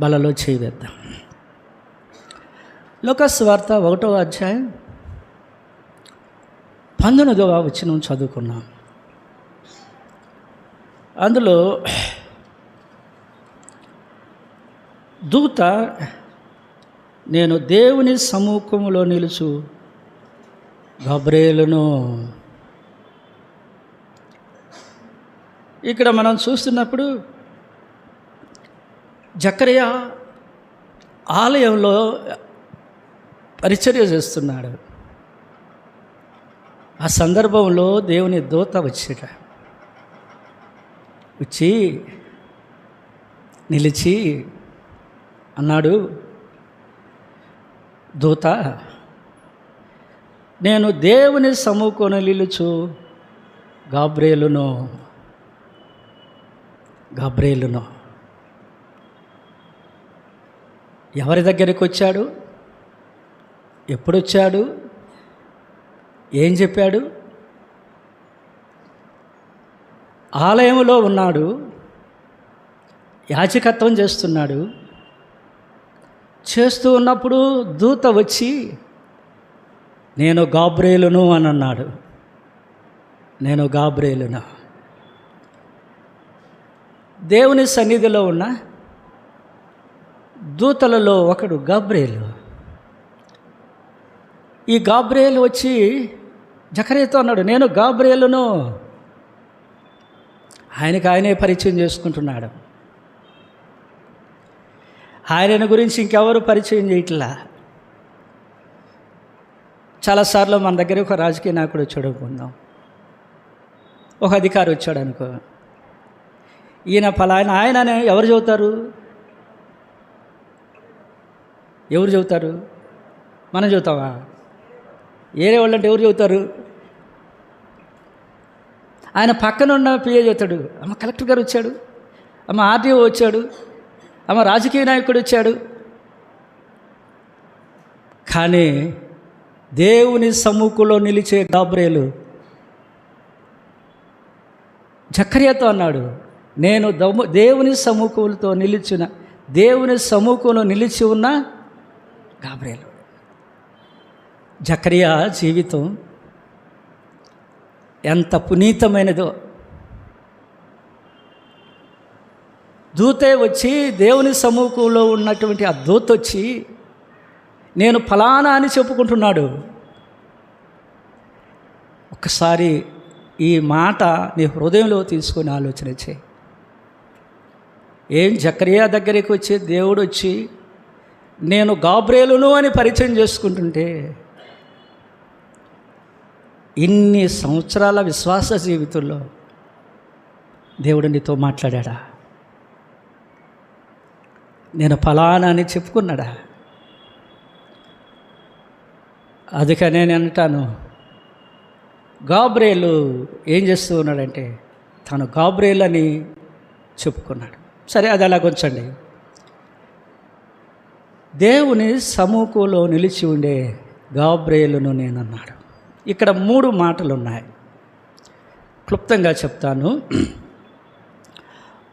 బలలో చేయవేద్దాం. లోకాసువార్త 1వ అధ్యాయం 19వ వచనం చదువుకున్నాం. అందులో దూత, నేను దేవుని సముఖంలో నిలుచు గబ్రియేలును. ఇక్కడ మనం చూస్తున్నప్పుడు జకరియా ఆలయంలో పరిచర్య చేస్తున్నాడు. ఆ సందర్భంలో దేవుని దూత వచ్చి నిలిచి అన్నాడు, దూత, నేను దేవుని సముఖంలో నిలుచు గబ్రియేలును. ఎవరి దగ్గరికి వచ్చాడు? ఎప్పుడొచ్చాడు? ఏం చెప్పాడు? ఆలయంలో ఉన్నాడు, యాజకత్వం చేస్తున్నాడు. చేస్తూ ఉన్నప్పుడు దూత వచ్చి నేను గబ్రియేలును అని అన్నాడు. నేను గబ్రియేలును. దేవుని సన్నిధిలో ఉన్న దూతలలో ఒకడు గబ్రియేలు. ఈ గబ్రియేలు వచ్చి జకర్యాతో అన్నాడు, నేను గబ్రియేలును. ఆయనే పరిచయం చేసుకుంటున్నాడు. ఆయన గురించి ఇంకెవరు పరిచయం చేయట్లా. చాలాసార్లు మన దగ్గర ఒక రాజకీయ నాయకుడు వచ్చాడు అనుకుందాం, ఒక అధికారి వచ్చాడు అనుకో, ఈయన ఫలానా ఆయననే ఎవరు చెబుతారు? ఎవరు చెబుతారు? మనం చెబుతామా? ఏరే వాళ్ళు అంటే ఎవరు చెబుతారు? ఆయన పక్కన ఉన్న పిఏ చెబుతాడు, అమ్మ కలెక్టర్ గారు వచ్చాడు, అమ్మ ఆర్డీఓ వచ్చాడు, అమ్మ రాజకీయ నాయకుడు వచ్చాడు. కానీ దేవుని సముఖంలో నిలిచే గబ్రియేలు జకర్యాతో అన్నాడు, నేను దేవుని సముఖంలో నిలిచి ఉన్న గబ్రియేలు. జకర్యా జీవితం ఎంత పునీతమైనదో. దూతే వచ్చి, దేవుని సముఖంలో ఉన్నటువంటి ఆ దూత వచ్చి నేను ఫలానా అని చెప్పుకుంటున్నాడు. ఒక్కసారి ఈ మాట నీ హృదయంలో తీసుకొని ఆలోచన చేయి. ఏం జకర్యా దగ్గరికి వచ్చి దేవుడు వచ్చి నేను గబ్రియేలును అని పరిచయం చేసుకుంటుంటే, ఇన్ని సంవత్సరాల విశ్వాస జీవితంలో దేవుడు నీతో మాట్లాడా? నేను ఫలానా అని చెప్పుకున్నాడా? అందుకనే నేను అంటాను, గబ్రియేలు ఏం చేస్తూ ఉన్నాడంటే తను గబ్రియేలు అని చెప్పుకున్నాడు. సరే, అది అలా కొంచండి. దేవుని సముఖంలో నిలిచి ఉండే గబ్రియేలును నేనన్నాడు. ఇక్కడ 3 మాటలు ఉన్నాయి, క్లుప్తంగా చెప్తాను.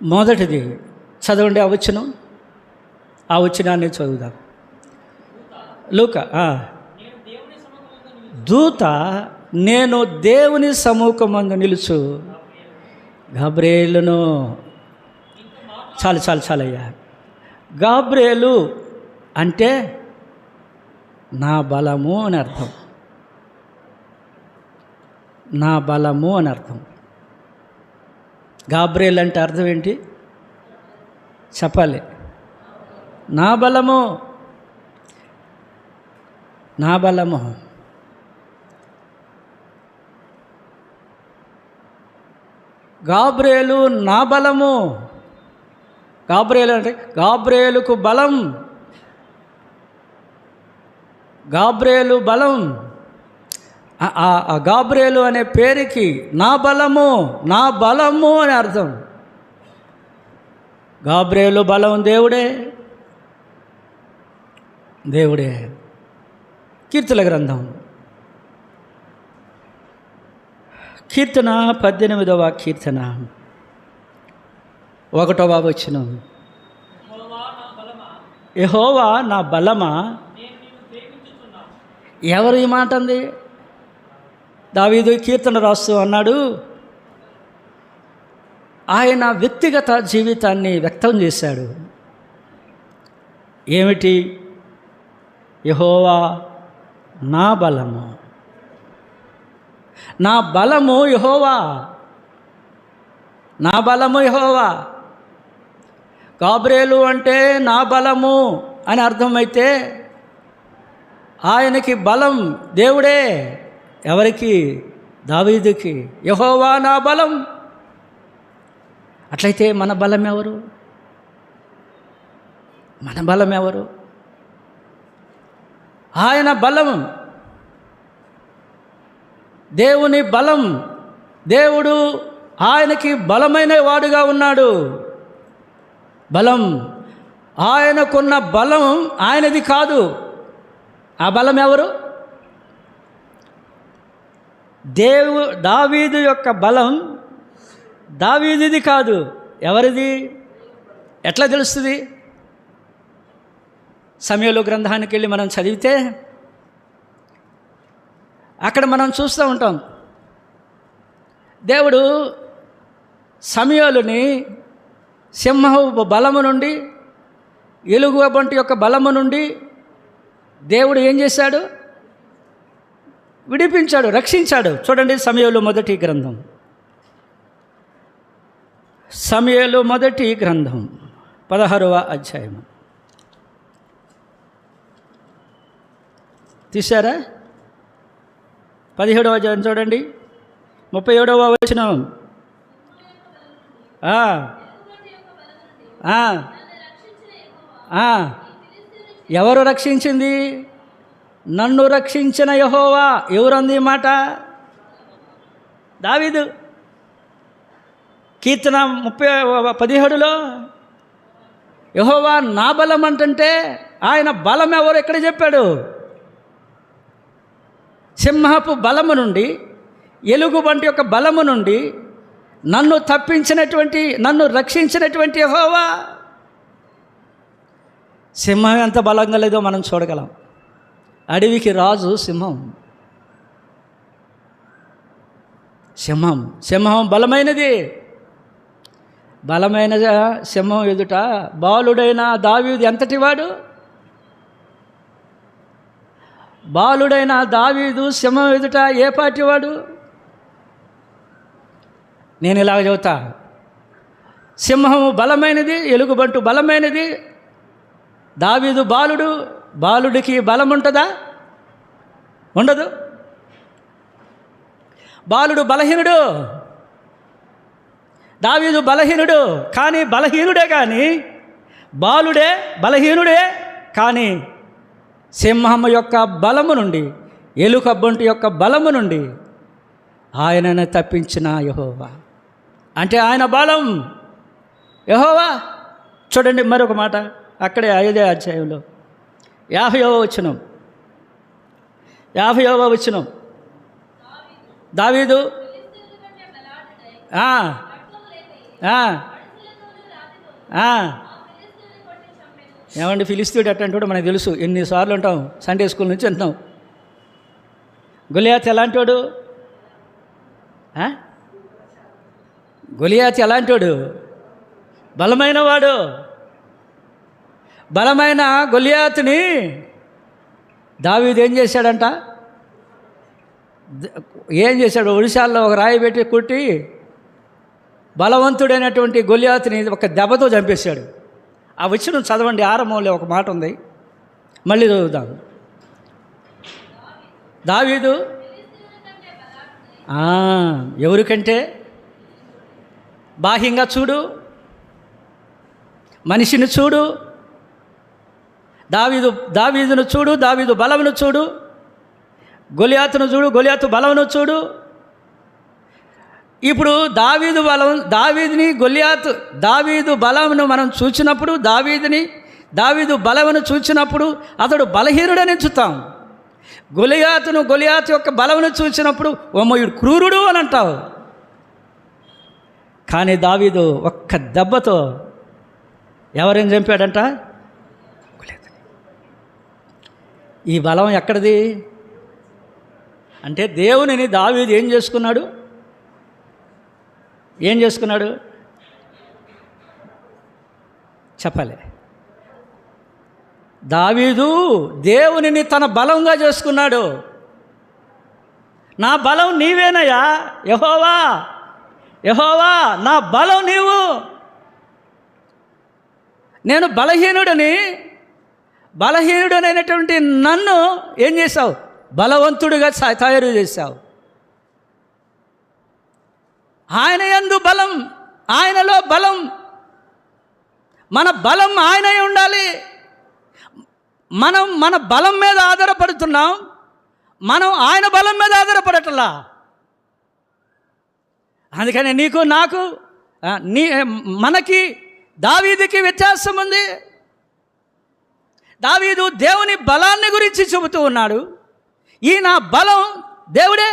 మొదటిది చదవండి, ఆ వచనాన్ని చదువుదాం. లూకా, దూత, నేను దేవుని సముఖమందు నిలుచు గబ్రియేలును. చాలయ్యా. గబ్రియేలు అంటే నా బలము అని అర్థం. నా బలము అని అర్థం. గబ్రియేలు అంటే అర్థం ఏంటి చెప్పాలి? నా బలము. గబ్రియేలు నా బలము. గబ్రియేలు అంటే గబ్రియేలుకు బలం. గబ్రియేలు బలం. ఆ గబ్రియేలు అనే పేరుకి నా బలము అని అర్థం. గబ్రియేలు బలం దేవుడే. కీర్తన గ్రంథం కీర్తన 18వ కీర్తన 1వ వచనం. యెహోవా నా బలమా. ఎవరు ఈ మాట అంది? దావీదు కీర్తన రాస్తూ అన్నాడు. ఆయన వ్యక్తిగత జీవితాన్ని వ్యక్తం చేశాడు. ఏమిటి? యెహోవా నా బలము, నా బలము యెహోవా, నా బలము యెహోవా. గాబ్రియేలు అంటే నా బలము అని అర్థమైతే ఆయనకి బలం దేవుడే. ఎవరికి? దావీదుకి. యెహోవా నా బలం. అట్లయితే మన బలం ఎవరు? మన బలం ఎవరు? ఆయన బలం, దేవుని బలం. దేవుడు ఆయనకి బలమైన వాడుగా ఉన్నాడు. బలం, ఆయనకున్న బలం ఆయనది కాదు. ఆ బలం ఎవరు? దావీదు యొక్క బలం దావీదుది కాదు. ఎవరిది? ఎట్లా తెలుస్తుంది? సమూయేలు గ్రంథానికి వెళ్ళి మనం చదివితే అక్కడ మనం చూస్తూ ఉంటాం. దేవుడు సమూయేలుని సింహపు బలము నుండి, ఎలుగుబంటి యొక్క బలము నుండి దేవుడు ఏం చేశాడు? విడిపించాడు, రక్షించాడు. చూడండి సమూయేలు మొదటి గ్రంథం, సమూయేలు మొదటి గ్రంథం 16వ అధ్యాయం. తీశారా? 17వ అధ్యాయం చూడండి, 37వ వచనం. ఎవరు రక్షించింది? నన్ను రక్షించిన యెహోవా. ఎవరంది మాట? దావీదు. కీర్తన 17లో యెహోవా నా బలం అంటుంటే ఆయన బలం ఎవరు ఎక్కడ చెప్పాడు? సింహపు బలము నుండి, ఎలుగుబంటి యొక్క బలము నుండి నన్ను తప్పించినటువంటి, నన్ను రక్షించినటువంటి యెహోవా. సింహం ఎంత బలంగా లేదో మనం చూడగలం. అడవికి రాజు సింహం. సింహం సింహం బలమైనది. బలమైన సింహం ఎదుట బాలుడైన దావీదు ఎంతటి వాడు? బాలుడైన దావీదు సింహం ఎదుట ఏ పాటివాడు? నేను ఇలాగ చెబుతా, సింహము బలమైనది, ఎలుగుబంటు బలమైనది. దావీదు బాలుడు, బాలుడికి బలం ఉంటుందా? ఉండదు. బాలుడు బలహీనుడు, దావీదు బలహీనుడు. కానీ బలహీనుడే, కానీ బాలుడే బలహీనుడే. కానీ సింహము యొక్క బలము నుండి, ఎలుకబంటి యొక్క బలము నుండి ఆయనను తప్పించిన యెహోవా. అంటే ఆయన బలం యెహోవా. చూడండి మరొక మాట, అక్కడే 5వ అధ్యాయంలో 50వ వచనం. 50వ వచనం. దావీదు ఏమండి, ఫిలిస్తీయుడు అట్టంటాడు మనకు తెలుసు. ఎన్నిసార్లు ఉంటాం, సండే స్కూల్ నుంచి అంటాం. గొలియాత్ ఎలాంటోడు? గొలియాత్ ఎలాంటోడు? బలమైన వాడు. బలమైన గొలియాతుని దావీదు ఏం చేశాడంట? ఏం చేశాడు? ఒడిశాల్లో ఒక రాయి పెట్టి కుట్టి బలవంతుడైనటువంటి గొలియాతుని ఒక దెబ్బతో చంపేశాడు. ఆ వచనం చదవండి, ఆరంభంలో ఒక మాట ఉంది, మళ్ళీ చదువుదాం. దావీదు ఎవరికంటే? బాహ్యంగా చూడు, మనిషిని చూడు, దావీదును చూడు, దావీదు బలమును చూడు, గొలియాతును చూడు, గొలియాతు బలమును చూడు. ఇప్పుడు దావీదు బలం, దావీదు బలమును మనం చూచినప్పుడు, దావీదు బలమును చూచినప్పుడు అతడు బలహీనుడని చూస్తాం. గొలియాతు యొక్క బలమును చూసినప్పుడు ఓమయుడు క్రూరుడు అని అంటావు. కానీ దావీదు ఒక్క దెబ్బతో ఎవరేం చంపాడంట? ఈ బలం ఎక్కడిది అంటే దేవునిని దావీదు ఏం చేసుకున్నాడు? చెప్పాలి. దావీదు దేవునిని తన బలంగా చేసుకున్నాడు. నా బలం నీవేనయ్యా యెహోవా, యెహోవా నా బలం నీవు. నేను బలహీనుడైనటువంటి నన్ను ఏం చేశావు? బలవంతుడిగా తయారు చేశావు. ఆయన యందు బలం, ఆయనలో బలం. మన బలం ఆయనే ఉండాలి. మనం మన బలం మీద ఆధారపడుతున్నాం, మనం ఆయన బలం మీద ఆధారపడటలా. అందుకని నీకు నాకు మనకి దావీదుకి వ్యత్యాసం ఉంది. దావీదు దేవుని బలాన్ని గురించి చెబుతూ ఉన్నాడు. నా బలం దేవుడే.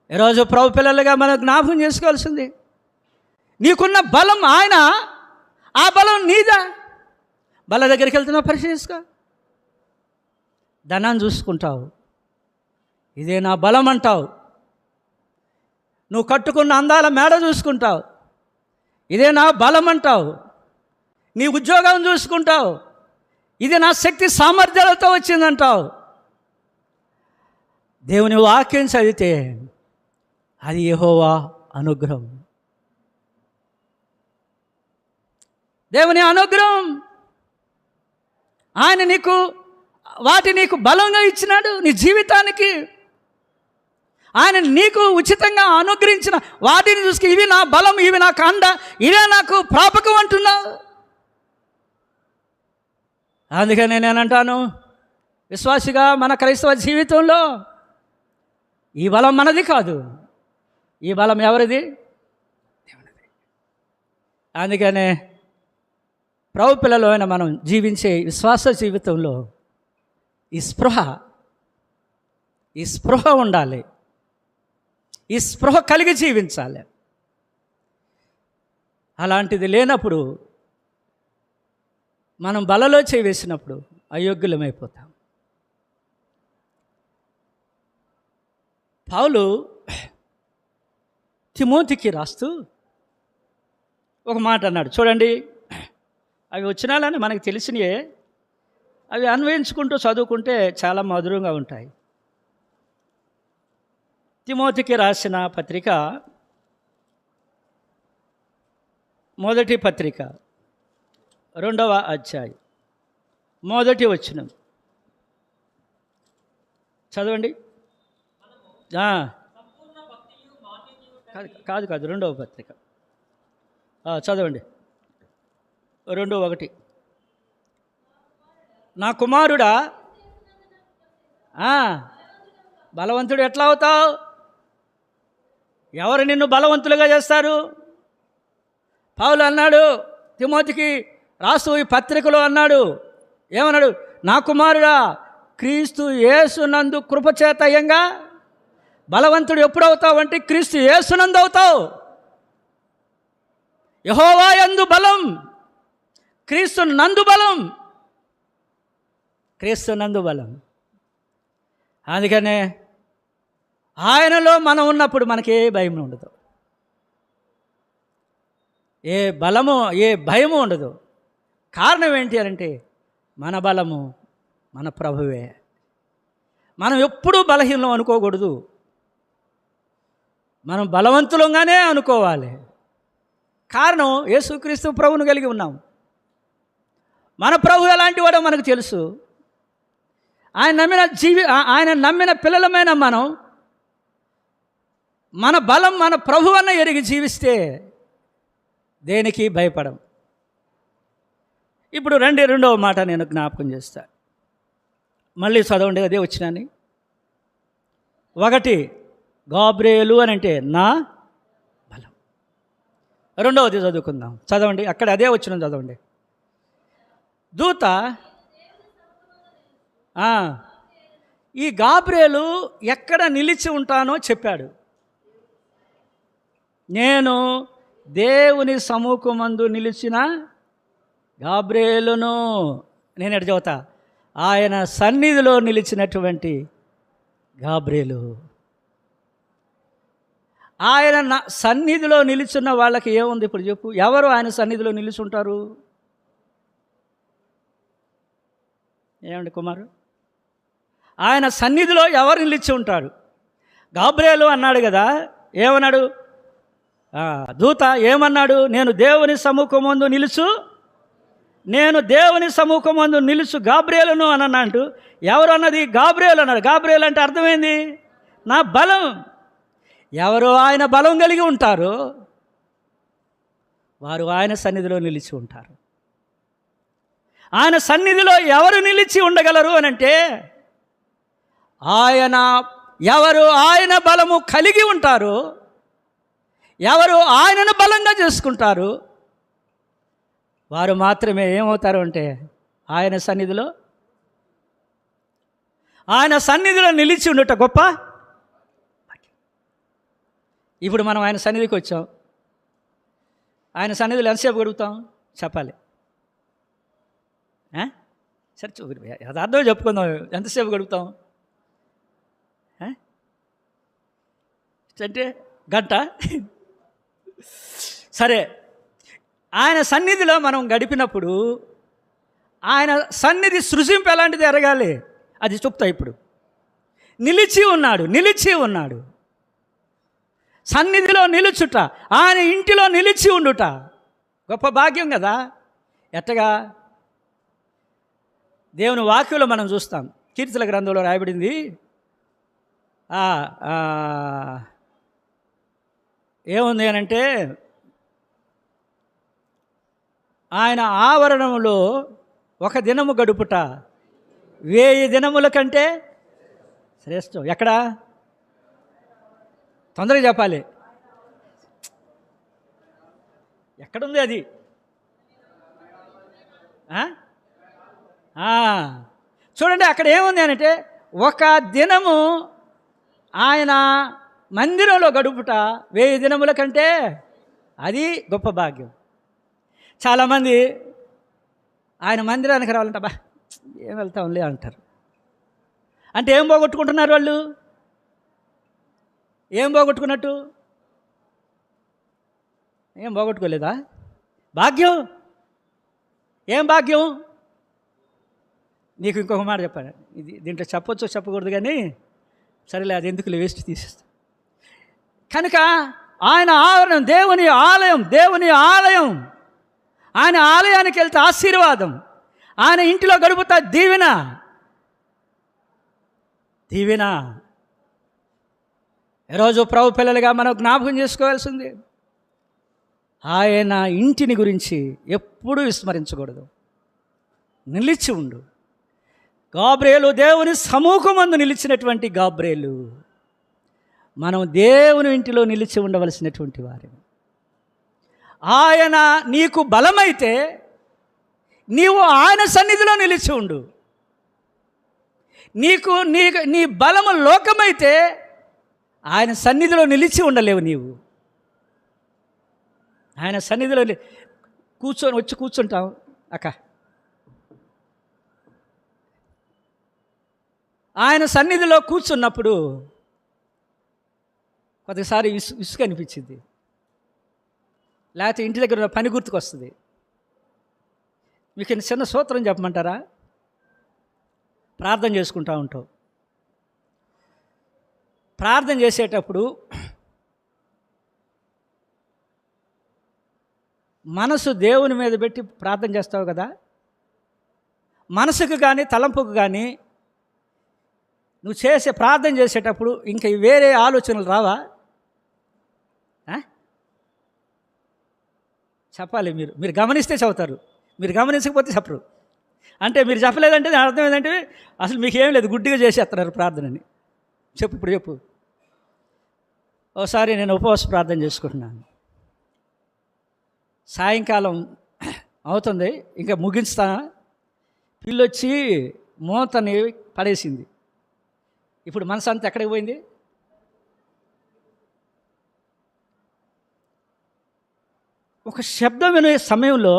ఈరోజు ప్రభు పిల్లలుగా మనం జ్ఞాపకం చేసుకోవాల్సింది, నీకున్న బలం ఆయన, ఆ బలం నీదా? బల దగ్గరికి వెళ్తున్నావు, పరిశీలించుకో. ధనాన్ని చూసుకుంటావు, ఇదే నా బలం అంటావు. నువ్వు కట్టుకున్న అందాల మేడ చూసుకుంటావు, ఇదే నా బలం అంటావు. నీ ఉద్యోగం చూసుకుంటావు, ఇది నా శక్తి సామర్థ్యాలతో వచ్చిందంటావు. దేవుని వాక్యం చదివితే అది యెహోవా అనుగ్రహం, దేవుని అనుగ్రహం. ఆయన నీకు బలంగా ఇచ్చినాడు. నీ జీవితానికి ఆయన నీకు ఉచితంగా అనుగ్రహించిన వాటిని చూసుకు ఇవి నా బలం, ఇవి నాకు అండ, ఇవే నాకు ప్రాపకం అంటున్నావు. అందుకని నేనంటాను, విశ్వాసిగా మన క్రైస్తవ జీవితంలో ఈ బలం మనది కాదు, ఈ బలం ఎవరిది? దేవునిది. అందుకనే ప్రభు పిల్లలు అయిన మనం జీవించే విశ్వాస జీవితంలో ఈ స్పృహ ఉండాలి. ఈ స్పృహ కలిగి జీవించాలి. అలాంటిది లేనప్పుడు మనం బలలో చేవేసినప్పుడు అయోగ్యులమైపోతాం. పౌలు తిమోతికి రాస్తూ ఒక మాట అన్నాడు, చూడండి. అవి వచ్చినాలని మనకు తెలిసినయే, అవి అన్వయించుకుంటూ చదువుకుంటే చాలా మధురంగా ఉంటాయి. తిమోతికి రాసిన పత్రిక, మొదటి పత్రిక 2వ అధ్యాయం 1వ వచనం చదవండి. కాదు 2వ పత్రిక చదవండి. 2:1 నా కుమారుడా, బలవంతుడు ఎట్లా అవుతావు? ఎవరు నిన్ను బలవంతులుగా చేస్తారు? పౌలు అన్నాడు తిమోతికి రాస్తూ ఈ పత్రికలో అన్నాడు, ఏమన్నాడు? నా కుమారుడా, క్రీస్తు యేసునందు కృపచేతయంగా బలవంతుడు ఎప్పుడు అవుతావు అంటే క్రీస్తు యేసునందు అవుతావు. యెహోవా యందు బలం, క్రీస్తు నందు బలం, క్రీస్తు నందు బలం. అందుకనే ఆయనలో మనం ఉన్నప్పుడు మనకి ఏ భయం ఉండదు, ఏ బలము, ఏ భయము ఉండదు. కారణం ఏంటి అంటే మన బలము మన ప్రభువే. మనం ఎప్పుడూ బలహీనం అనుకోకూడదు, మనం బలవంతులంగానే అనుకోవాలి. కారణం యేసుక్రీస్తు ప్రభువును కలిగి ఉన్నాం. మన ప్రభు ఎలాంటి వాడో మనకు తెలుసు. ఆయన నమ్మిన పిల్లలమైన మనం మన బలం మన ప్రభువన్న ఎరిగి జీవిస్తే దేనికి భయపడం. ఇప్పుడు రెండవ మాట నేను జ్ఞాపకం చేస్తా, మళ్ళీ చదవండి. అదే వచ్చినాని 1 గాబ్రియేలు అని అంటే నా బలం. 2వది చదువుకుందాం, చదవండి. అక్కడ అదే వచ్చిన చదవండి. దూత, ఈ గాబ్రియేలు ఎక్కడ నిలిచి ఉంటానో చెప్పాడు. నేను దేవుని సముఖమందు నిలిచిన గాబ్రియేలును, నేను ఎడ చదువుతా, ఆయన సన్నిధిలో నిలిచినటువంటి గాబ్రియేలు. ఆయన సన్నిధిలో నిలుచున్న వాళ్ళకి ఏముంది ఇప్పుడు చెప్పు? ఎవరు ఆయన సన్నిధిలో నిలుచుంటారు? ఏమండి కుమారు? ఆయన సన్నిధిలో ఎవరు నిలిచి ఉంటారు? గాబ్రియేలు అన్నాడు కదా, ఏమన్నాడు? దూత ఏమన్నాడు? నేను దేవుని సముఖమందు నిలుచు, నేను దేవుని సముఖమందు నిలుచు గాబ్రియేలును అని అన్నాడు. ఎవరు అన్నది? గాబ్రియేలు అన్నాడు. గాబ్రియేలు అంటే అర్థమైంది, నా బలం. ఎవరు ఆయన బలం కలిగి ఉంటారో వారు ఆయన సన్నిధిలో నిలిచి ఉంటారు. ఆయన సన్నిధిలో ఎవరు నిలిచి ఉండగలరు అని అంటే, ఎవరు ఆయన బలము కలిగి ఉంటారో, ఎవరు ఆయనను బలంగా చేసుకుంటారు, వారు మాత్రమే ఏమవుతారు అంటే ఆయన సన్నిధిలో నిలిచి ఉండుట గొప్ప. ఇప్పుడు మనం ఆయన సన్నిధికి వచ్చాం. ఆయన సన్నిధిలో ఎంతసేపు గడుపుతాం చెప్పాలి? సరే యథార్థం చెప్పుకుందాం. ఎంతసేపు గడుపుతాం అంటే? గంట. సరే, ఆయన సన్నిధిలో మనం గడిపినప్పుడు ఆయన సన్నిధి సృజింపు ఎలాంటిది ఎరగాలి, అది చెప్తా. ఇప్పుడు నిలిచి ఉన్నాడు. సన్నిధిలో నిలుచుట, ఆయన ఇంటిలో నిలిచి ఉండుట గొప్ప భాగ్యం కదా. ఎట్టగా? దేవుని వాక్యంలో మనం చూస్తాం. కీర్తనల గ్రంథంలో రాయబడింది, ఏముంది అని అంటే, ఆయన ఆవరణంలో ఒక దినము గడుపుట 1000 దినముల కంటే శ్రేష్టం. ఎక్కడా? తొందరగా చెప్పాలి. ఎక్కడుంది అది? చూడండి, అక్కడ ఏముంది అనంటే, ఒక దినము ఆయన మందిరంలో గడుపుట 1000 దినముల కంటే అది గొప్ప భాగ్యం. చాలామంది ఆయన మందిరానికి రావాలంట, బా ఏం వెళ్తాంలే అంటారు. అంటే ఏం పోగొట్టుకుంటున్నారు వాళ్ళు? ఏం పోగొట్టుకున్నట్టు? ఏం పోగొట్టుకోలేదా? భాగ్యం. ఏం భాగ్యం? నీకు ఇంకొక మాట చెప్పాను, ఇది దీంట్లో చెప్పొచ్చో చెప్పకూడదు కానీ సరేలే, అది ఎందుకు వేస్ట్ తీసేస్తా. కనుక ఆయన ఆవరణం దేవుని ఆలయం. ఆయన ఆలయానికి వెళ్తే ఆశీర్వాదం, ఆయన ఇంటిలో గడుపుతా దీవెన. ఈరోజు ప్రభు పిల్లలుగా మనం జ్ఞాపకం చేసుకోవాల్సింది, ఆయన ఇంటిని గురించి ఎప్పుడూ విస్మరించకూడదు. నిలిచి ఉండు. గాబ్రియేలు దేవుని సముఖమందు నిలిచినటువంటి గాబ్రియేలు. మనం దేవుని ఇంటిలో నిలిచి ఉండవలసినటువంటి వారు. ఆయన నీకు బలమైతే నీవు ఆయన సన్నిధిలో నిలిచి ఉండు. నీ బలము లోకమైతే ఆయన సన్నిధిలో నిలిచి ఉండలేవు. నీవు ఆయన సన్నిధిలో వచ్చి కూర్చుంటావు అక్క. ఆయన సన్నిధిలో కూర్చున్నప్పుడు కొద్దిసారి ఇసుక అనిపించింది, లేకపోతే ఇంటి దగ్గర పని గుర్తుకొస్తుంది. మీకు చిన్న సూత్రం చెప్పమంటారా? ప్రార్థన చేసుకుంటూ ఉంటావు. ప్రార్థన చేసేటప్పుడు మనసు దేవుని మీద పెట్టి ప్రార్థన చేస్తావు కదా. మనసుకు కానీ తలంపుకు కానీ నువ్వు ప్రార్థన చేసేటప్పుడు ఇంకా వేరే ఆలోచనలు రావా? చెప్పాలి. మీరు గమనిస్తే చదువుతారు, మీరు గమనించకపోతే చెప్పరు. అంటే మీరు చెప్పలేదంటే దాని అర్థం ఏంటంటే అసలు మీకేం లేదు, గుడ్డిగా చేసేస్తున్నారు ప్రార్థనని. ఇప్పుడు చెప్పు. ఒకసారి నేను ఉపవాస ప్రార్థన చేసుకుంటున్నాను. సాయంకాలం అవుతుంది, ఇంకా ముగించుతా. పిల్లొచ్చి మూతని పడేసింది. ఇప్పుడు మనసు అంతా ఎక్కడికి పోయింది? ఒక శబ్దం వినే సమయంలో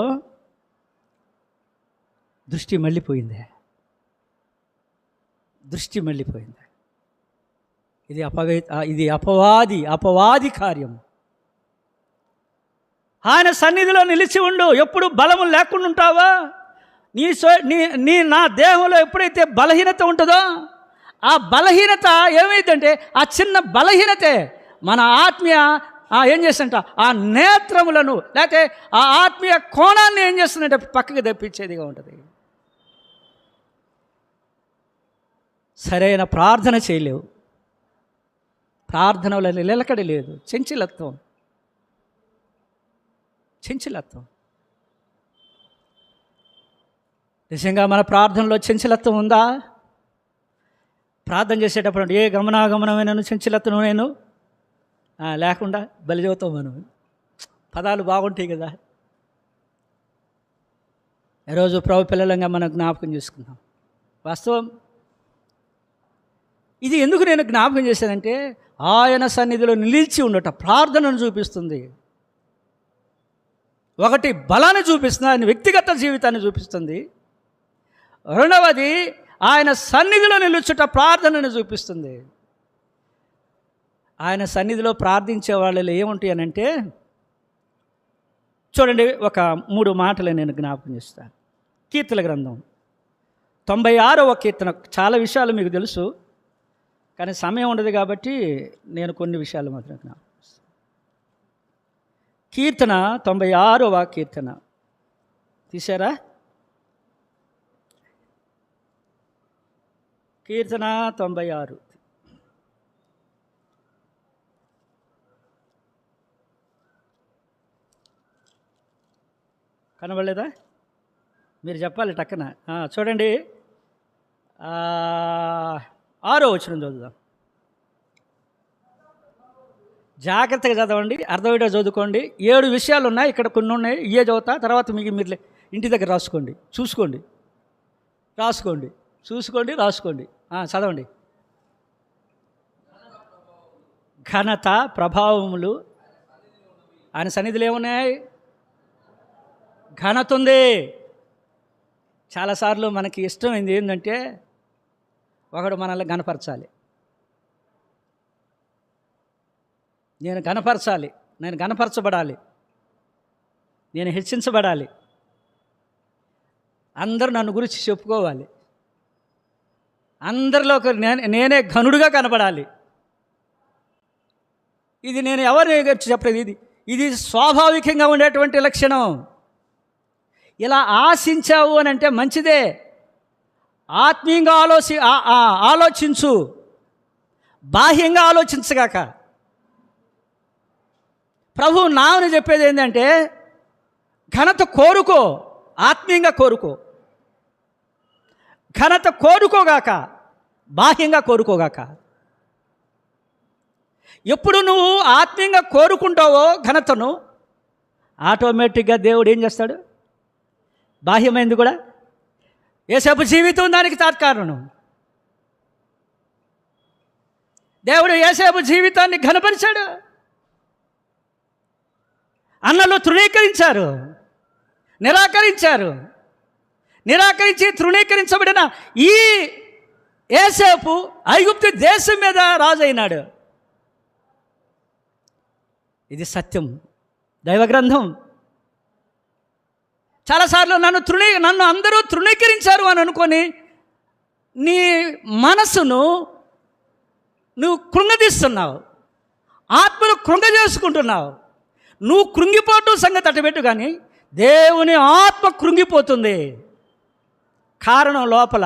దృష్టి మళ్ళీపోయింది. దృష్టి మళ్ళీపోయింది. ఇది అపవాది కార్యం. ఆయన సన్నిధిలో నిలిచి ఉండు. ఎప్పుడు బలము లేకుండా ఉంటావా? నా దేహంలో ఎప్పుడైతే బలహీనత ఉంటుందో ఆ బలహీనత ఏమైందంటే ఆ చిన్న బలహీనతే మన ఆత్మీయ ఏం చేస్తుంట ఆ నేత్రములను లేకపోతే ఆ ఆత్మీయ కోణాన్ని ఏం చేస్తుందంటే పక్కకి తెప్పించేదిగా ఉంటుంది. సరైన ప్రార్థన చేయలేవు, ప్రార్థనలో నిలకడ లేదు, చంచలత్వం. నిజంగా మన ప్రార్థనలో చంచలత్వం ఉందా? ప్రార్థన చేసేటప్పుడు ఏ గమనాగమనమైన చంచలత్వం నేను లేకుండా బలి చదువుతాం. మనం పదాలు బాగుంటాయి కదా. ఈరోజు ప్రభు పిల్లలంగా మనం జ్ఞాపకం చేసుకుందాం. వాస్తవం ఇది ఎందుకు నేను జ్ఞాపకం చేశానంటే ఆయన సన్నిధిలో నిలిచి ఉండట ప్రార్థనను చూపిస్తుంది. ఒకటి బలాన్ని చూపిస్తుంది, ఆయన వ్యక్తిగత జీవితాన్ని చూపిస్తుంది. రెండవది ఆయన సన్నిధిలో నిలుచుట ప్రార్థనను చూపిస్తుంది. ఆయన సన్నిధిలో ప్రార్థించే వాళ్ళు ఏముంటాయి అని అంటే చూడండి, ఒక 3 మాటలు నేను జ్ఞాపకం చేస్తాను. కీర్తన గ్రంథం 96వ కీర్తన. చాలా విషయాలు మీకు తెలుసు, కానీ సమయం ఉండదు కాబట్టి నేను కొన్ని విషయాలు మాత్రం జ్ఞాపకం చేస్తాను. కీర్తన 96వ కీర్తన తీశారా? కీర్తన 96. కనబడలేదా? మీరు చెప్పాలి టక్కన. చూడండి, 6వ వచనం చదువుదాం. జాగ్రత్తగా చదవండి, అర్థమయ్యేటో చదువుకోండి. 7 విషయాలు ఉన్నాయి, ఇక్కడ కొన్ని ఉన్నాయి. ఇయే చదువుతా, తర్వాత మీకు మీరు ఇంటి దగ్గర రాసుకోండి, రాసుకోండి. చదవండి. ఘనత ప్రభావములు ఆయన సన్నిధిలో ఏమున్నాయి? ఘనత ఉంది. చాలాసార్లు మనకి ఇష్టమైంది ఏంటంటే ఒకడు మనల్ని గణపరచాలి, నేను గణపరచబడాలి, నేను హెచ్చించబడాలి, అందరూ నన్ను గురించి చెప్పుకోవాలి, అందరిలో నేనే ఘనుడుగా కనబడాలి. ఇది నేను ఎవరిని చెప్పలేదు, ఇది స్వాభావికంగా ఉండేటువంటి లక్షణం. ఇలా ఆశించావు అని అంటే మంచిదే, ఆత్మీయంగా ఆలోచించు, బాహ్యంగా ఆలోచించగాక. ప్రభు నామని చెప్పేది ఏంటంటే ఘనత కోరుకో, ఆత్మీయంగా కోరుకో. ఘనత కోరుకోగాక, బాహ్యంగా కోరుకోగాక. ఎప్పుడు నువ్వు ఆత్మీయంగా కోరుకుంటావో ఘనతను, ఆటోమేటిక్గా దేవుడు ఏం చేస్తాడు? బాహ్యమైంది కూడా. యేసపు జీవితం దానికి తాత్కారణం. దేవుడు యేసపు జీవితాన్ని ఘనపరిచాడు. అన్నలు తృణీకరించారు, నిరాకరించి తృణీకరించబడిన ఈ యేసేపు ఐగుప్తు దేశం మీద రాజు అయినాడు. ఇది సత్యం, దైవ గ్రంథం. చాలాసార్లు నన్ను అందరూ తృణీకరించారు అని అనుకొని నీ మనసును నువ్వు కృంగదీస్తున్నావు, ఆత్మను కృంగజేసుకుంటున్నావు. నువ్వు కృంగిపోవటం సంగతి అట్టబెట్టు, కానీ దేవుని ఆత్మ కృంగిపోతుంది. కారణం లోపల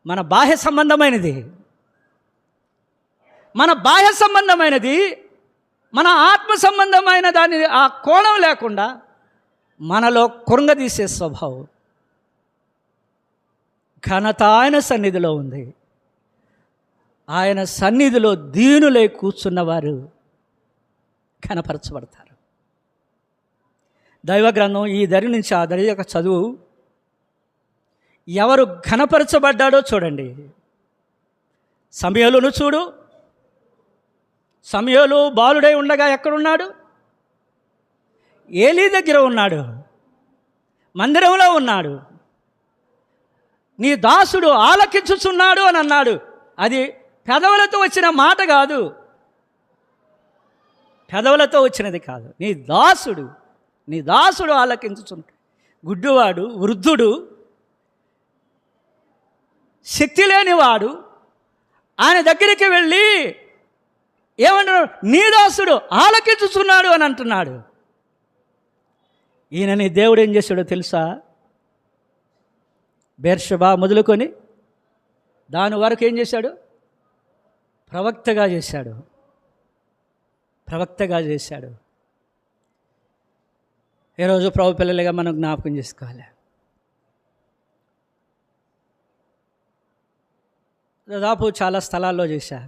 మన బాహ్య సంబంధమైనది, మన ఆత్మ సంబంధమైన దాని ఆ కోణం లేకుండా మనలో కృంగదీసే స్వభావం. ఘనత ఆయన సన్నిధిలో ఉంది. ఆయన సన్నిధిలో దీనులై కూర్చున్నవారు ఘనపరచబడతారు. దైవ గ్రంథం ఈ దరి నుంచి ఆ దరి యొక్క చదువు. ఎవరు ఘనపరచబడ్డాడో చూడండి. సమూయేలును చూడు. సమూయేలు బాలుడై ఉండగా ఎక్కడున్నాడు? ఏలీ దగ్గర ఉన్నాడు, మందిరంలో ఉన్నాడు. నీ దాసుడు ఆలకించుచున్నాడు అని అన్నాడు. అది పెదవులతో వచ్చిన మాట కాదు, పెదవులతో వచ్చినది కాదు. నీ దాసుడు ఆలకించుచున్నాడు. గుడ్డివాడు, వృద్ధుడు, శక్తి లేనివాడు ఆయన దగ్గరికి వెళ్ళి ఏమంటున్నాడు? నీ దాసుడు ఆలకించుచున్నాడు అని అంటున్నాడు. ఈయనని దేవుడు ఏం చేశాడో తెలుసా? బెర్షెబా మొదలుకొని దాని వరకు ఏం చేశాడు? ప్రవక్తగా చేశాడు. ఈరోజు ప్రభు పిల్లలుగా మనం జ్ఞాపకం చేసుకోవాలి. దాదాపు చాలా స్థలాల్లో చేశా.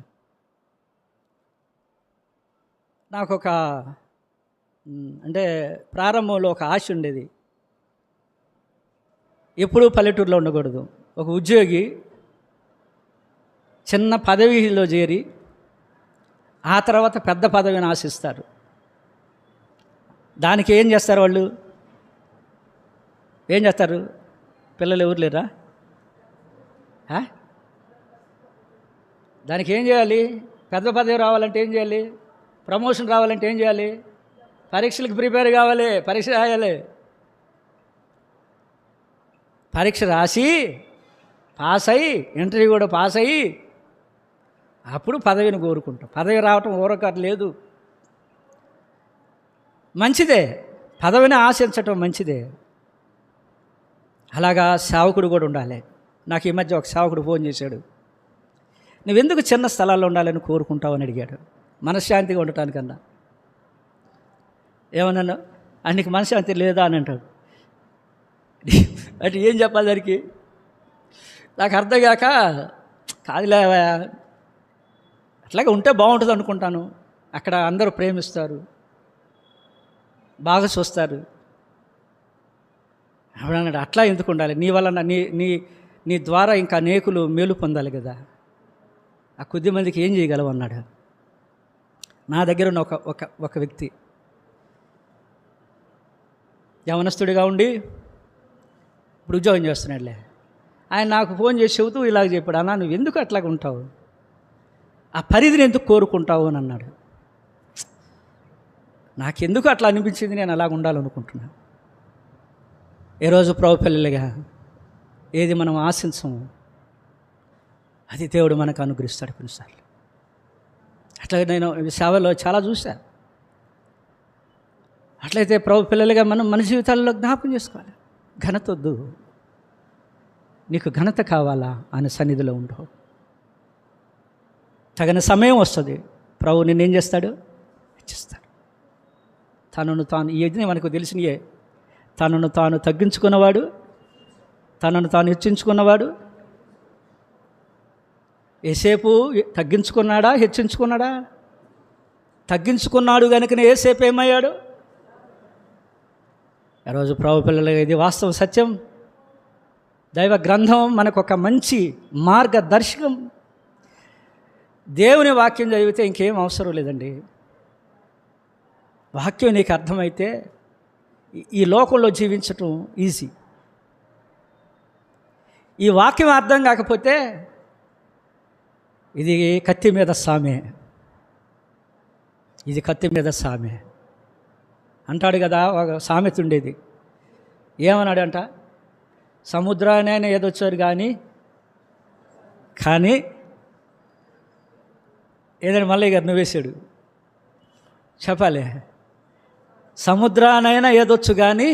నాకు అంటే ప్రారంభంలో ఒక ఆశ ఉండేది, ఎప్పుడూ పల్లెటూరులో ఉండకూడదు. ఒక ఉద్యోగి చిన్న పదవిలో చేరి ఆ తర్వాత పెద్ద పదవిని ఆశిస్తారు. దానికి ఏం చేస్తారు వాళ్ళు? ఏం చేస్తారు? పిల్లలు ఎవరు లేరా? దానికి ఏం చేయాలి? పెద్ద పదవి రావాలంటే ఏం చేయాలి? ప్రమోషన్ రావాలంటే ఏం చేయాలి? పరీక్షలకు ప్రిపేర్ కావాలి, పరీక్ష రాయాలి. పరీక్ష రాసి పాస్ అయ్యి, ఇంటర్వ్యూ కూడా పాస్ అయ్యి అప్పుడు పదవిని కోరుకుంటాం. పదవి రావటం ఊరకట్టు లేదు, మంచిదే. పదవిని ఆశించటం మంచిదే. అలాగా సేవకుడు కూడా ఉండాలి. నాకు ఈ మధ్య ఒక సేవకుడు ఫోన్ చేశాడు. నువ్వెందుకు చిన్న స్థలాల్లో ఉండాలని కోరుకుంటావు అని అడిగాడు. మనశ్శాంతిగా ఉండటానికన్నా. ఏమన్నాను? నీకు మనశ్శాంతి లేదా అని అంటాడు. అంటే ఏం చెప్పాలి దానికి? నాకు అర్థం కాక, కాదులే అట్లాగే ఉంటే బాగుంటుంది అనుకుంటాను. అక్కడ అందరూ ప్రేమిస్తారు, బాగా చూస్తారు. అన్నాడు, అట్లా ఎందుకు ఉండాలి? నీ వలన నీ ద్వారా ఇంకా అనేకులు మేలు పొందాలి కదా. ఆ కొద్ది మందికి ఏం చేయగలవు అన్నాడు. నా దగ్గర ఉన్న ఒక వ్యక్తి యవనస్తుడిగా ఉండి ఇప్పుడు ఉద్యోగం చేస్తున్నాడులే. ఆయన నాకు ఫోన్ చేసి చెబుతూ ఇలాగ చెప్పాడు, అన్నా నువ్వు ఎందుకు అట్లాగ ఉంటావు? ఆ పరిధిని ఎందుకు కోరుకుంటావు అని అన్నాడు. నాకెందుకు అట్లా అనిపించింది, నేను అలాగ ఉండాలనుకుంటున్నాను. ఈరోజు ప్రభు పిల్లలుగా ఏది మనం ఆశించము అది దేవుడు మనకు అనుగ్రహిస్తాడు కొన్నిసార్లు. అట్లాగే నేను సేవలో చాలా చూశాను. అట్లయితే ప్రభు పిల్లలుగా మనం మన జీవితాల్లో జ్ఞాపకం చేసుకోవాలి. ఘనత వద్దు, నీకు ఘనత కావాలా ఆయన సన్నిధిలో ఉండవు. తగిన సమయం వస్తుంది, ప్రభు నిన్నేం చేస్తాడు? హెచ్చిస్తాడు. తనను తాను, ఇది మనకు తెలిసినయే. తనను తాను తగ్గించుకున్నవాడు, తనను తాను హెచ్చించుకున్నవాడు. ఏసేపు తగ్గించుకున్నాడా, హెచ్చించుకున్నాడా? తగ్గించుకున్నాడు కనుకనే ఏసేపు ఏమయ్యాడు? ఈరోజు ప్రభు పిల్లలుగా ఇది వాస్తవ సత్యం. దైవ గ్రంథం మనకు ఒక మంచి మార్గదర్శకం. దేవుని వాక్యం చదివితే ఇంకేం అవసరం లేదండి. వాక్యం నీకు అర్థమైతే ఈ లోకంలో జీవించటం ఈజీ. ఈ వాక్యం అర్థం కాకపోతే ఇది కత్తి మీద సామె, ఇది కత్తి మీద సామె అంటాడు కదా. ఒక సామెత ఉండేది. ఏమన్నాడంట? సముద్రాన్ని ఏదొచ్చారు కానీ ఏదైనా మల్లయ్య గారు నువ్వేశాడు చెప్పాలి. సముద్రానైనా ఏదొచ్చు కానీ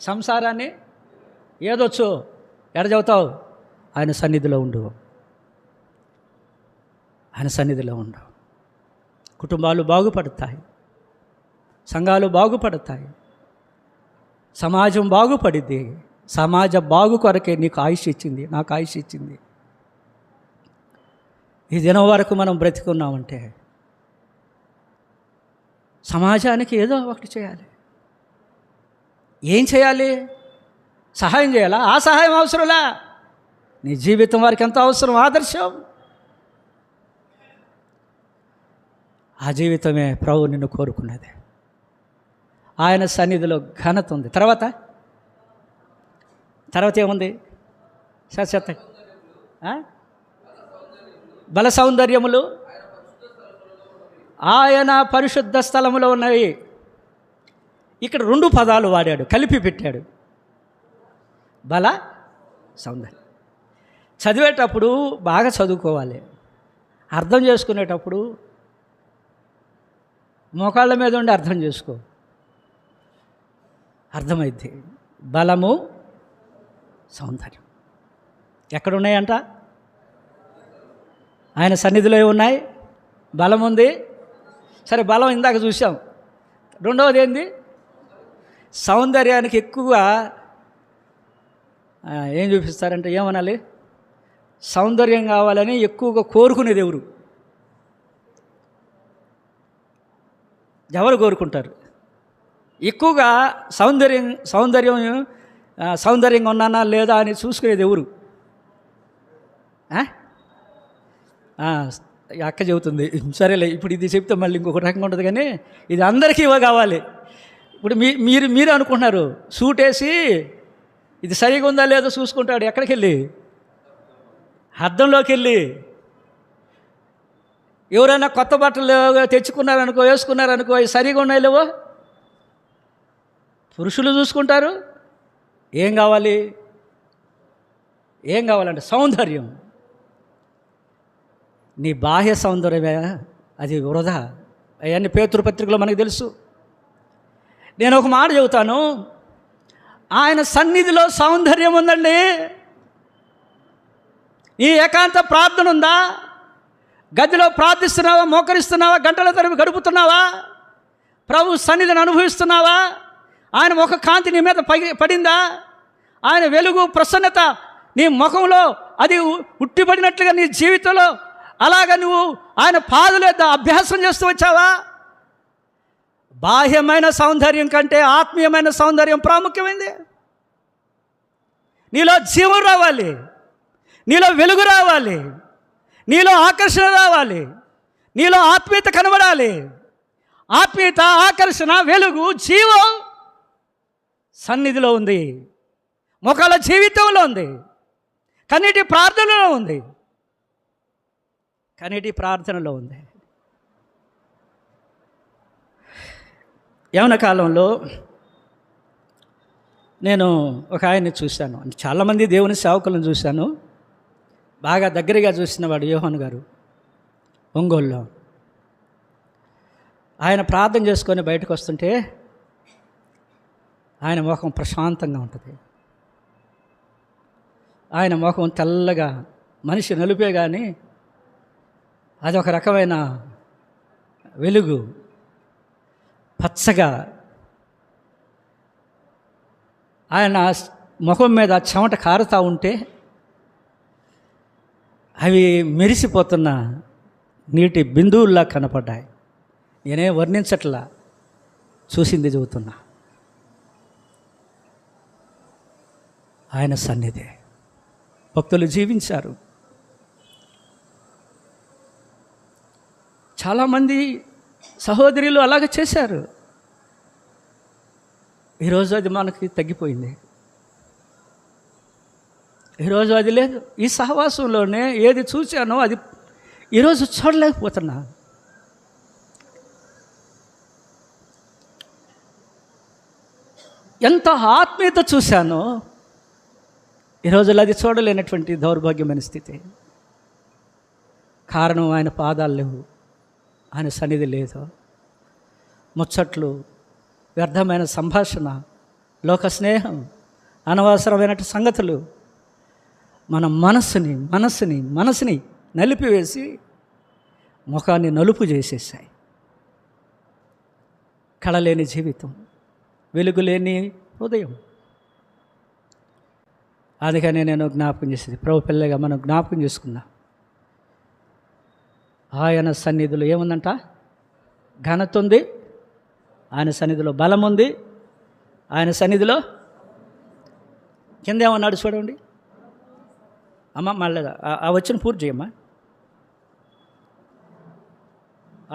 సంసారాన్ని ఏదొచ్చు. ఎడ చెబుతావు? ఆయన సన్నిధిలో ఉండు, ఆయన సన్నిధిలో ఉండు. కుటుంబాలు బాగుపడతాయి, సంఘాలు బాగుపడతాయి, సమాజం బాగుపడిద్ది. సమాజ బాగు కొరకే నీకు ఆయుష్ ఇచ్చింది, నాకు ఆయుష్ ఇచ్చింది. ఈ దినం వరకు మనం బ్రతికున్నామంటే సమాజానికి ఏదో ఒకటి చేయాలి. ఏం చేయాలి? సహాయం చేయాలా? ఆ సహాయం అవసరంలా? నీ జీవితం వారికి ఎంత అవసరం, ఆదర్శం. ఆ జీవితమే ప్రభు నిన్ను కోరుకున్నది. ఆయన సన్నిధిలో ఘనత ఉంది. తర్వాత ఏముంది? చెత్త బల సౌందర్యములు ఆయన పరిశుద్ధ స్థలములో ఉన్నాయి. ఇక్కడ 2 పదాలు వాడాడు, కలిపి పెట్టాడు. బల సౌందర్యం. చదివేటప్పుడు బాగా చదువుకోవాలి. అర్థం చేసుకునేటప్పుడు మోకాళ్ళ మీద ఉండి అర్థం చేసుకో, అర్థమైద్ది. బలము సౌందర్యం ఎక్కడున్నాయంట? ఆయన సన్నిధిలో ఉన్నాయి. బలం ఉంది. సరే, బలం ఇందాక చూసాం. రెండవది ఏంది? సౌందర్యానికి ఎక్కువగా ఏం చూపిస్తారంటే ఏమనాలి? సౌందర్యం కావాలని ఎక్కువగా కోరుకునేది ఎవరు కోరుకుంటారు? ఎక్కువగా సౌందర్యంగా ఉన్నానా లేదా అని చూసుకునేది ఎవరు? అక్క చెబుతుంది. సరేలే, ఇప్పుడు ఇది చెప్తే మళ్ళీ ఇంకొక రకంగా ఉంటుంది, కానీ ఇది అందరికీ కావాలి. ఇప్పుడు మీరు అనుకుంటున్నారు, సూట్ వేసి ఇది సరిగా ఉందా లేదో చూసుకుంటాడు. ఎక్కడికి వెళ్ళి? అద్దంలోకి వెళ్ళి. ఎవరైనా కొత్త బట్టలు తెచ్చుకున్నారనుకో, వేసుకున్నారనుకో, సరిగా ఉన్నాయి లేవో పురుషులు చూసుకుంటారు. ఏం కావాలంటే సౌందర్యం. నీ బాహ్య సౌందర్యమే అది వృధా. అవన్నీ పేతురు పత్రికలో మనకు తెలుసు. నేను ఒక మాట చెబుతాను, ఆయన సన్నిధిలో సౌందర్యం ఉందండి. ఈ ఏకాంత ప్రార్థన ఉందా? గదిలో ప్రార్థిస్తున్నావా? మోకరిస్తున్నావా? గంటల తరబడి గడుపుతున్నావా? ప్రభు సన్నిధిని అనుభవిస్తున్నావా? ఆయన ముఖ కాంతి నీ మీద పడిందా? ఆయన వెలుగు, ప్రసన్నత నీ ముఖంలో అది ఉట్టిపడినట్లుగా నీ జీవితంలో అలాగా నువ్వు ఆయన పాదుల యొద్ద అభ్యాసం చేస్తూ వచ్చావా? బాహ్యమైన సౌందర్యం కంటే ఆత్మీయమైన సౌందర్యం ప్రాముఖ్యమైంది. నీలో జీవం రావాలి, నీలో వెలుగు రావాలి, నీలో ఆకర్షణ రావాలి, నీలో ఆత్మీయత కనబడాలి. ఆత్మీయత, ఆకర్షణ, వెలుగు, జీవం సన్నిధిలో ఉంది, ముఖాల జీవితంలో ఉంది, కన్నీటి ప్రార్థనలో ఉంది. యవన కాలంలో నేను ఒక ఆయన్ని చూశాను. చాలామంది దేవుని సేవకులను చూశాను. బాగా దగ్గరగా చూసినవాడు యోహాను గారు ఒంగోలులో. ఆయన ప్రార్థన చేసుకొని బయటకు వస్తుంటే ఆయన ముఖం ప్రశాంతంగా ఉంటుంది. ఆయన ముఖం తెల్లగా, మనిషి నలుపే కానీ అదొక రకమైన వెలుగు, పచ్చగా. ఆయన ముఖం మీద చెమట కారుతూ ఉంటే అవి మెరిసిపోతున్న నీటి బిందువుల్లా కనపడ్డాయి. నేనే వర్ణించట్లా, చూసింది చెబుతున్నా. ఆయన సన్నిధి భక్తులు జీవించారు. చాలామంది సహోదరులు అలాగే చేశారు. ఈరోజు అది మనకి తగ్గిపోయింది. ఈరోజు అది లేదు. ఈ సహవాసంలోనే ఏది చూశానో అది ఈరోజు చూడలేకపోతున్నా. ఎంత ఆత్మీయత చూశానో ఈరోజులో అది చూడలేనటువంటి దౌర్భాగ్యమైన స్థితి. కారణం ఆయన పాదాలు లేవు, ఆయన సన్నిధి లేదు. ముచ్చట్లు, వ్యర్థమైన సంభాషణ, లోక స్నేహం, అనవసరమైన సంగతులు మన మనసుని నలిపివేసి ముఖాన్ని నలుపు చేసేసాయి. కళలేని జీవితం, వెలుగులేని హృదయం. అందుకనే నేను జ్ఞాపకం చేసేది, ప్రభు పిల్లగా మనం జ్ఞాపకం చేసుకుందాం. ఆయన సన్నిధిలో ఏముందంట? ఘనత ఉంది, ఆయన సన్నిధిలో బలం ఉంది, ఆయన సన్నిధిలో కింద ఏమన్నాడు చూడండి అమ్మ. మళ్ళీ ఆ వచ్చిన పూర్తి చేయమ్మా.